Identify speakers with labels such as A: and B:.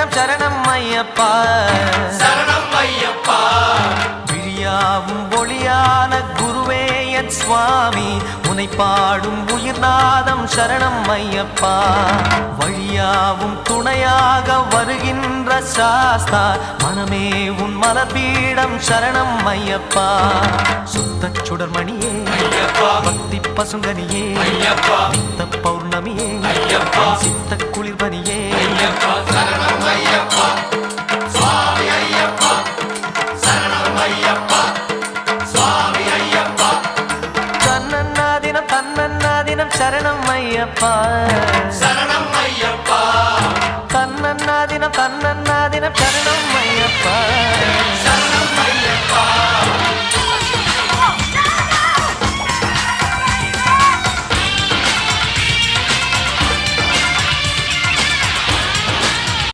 A: தினம் சரணம் ஐயப்பா
B: சரணம் ஐயப்பா
A: விழியாவும் ஒளியான குருவே என் சுவாமி உனை பாடும் உயிர்நாதம் சரணம் ஐயப்பா வழியாவும் துணையாக வருகின்ற சாஸ்தா மனமே உன் மலபீடம் சரணம் ஐயப்பா சுத்த சுடர்மணியே பக்தி பசுங்கனியே நித்த பௌர்ணமியே சித்த குளிர்பனியே
B: சரணம் ஐயப்பா சுவாமி ஐயப்பா சரணம் ஐயப்பா சுவாமி ஐயப்பா
A: தன்னன்னாதினம் சரணம் ஐயப்பா
B: சரணம் ஐயப்பா
A: தன்னன்னாதினம் சரணம் ஐயப்பா
B: சரணம் ஐயப்பா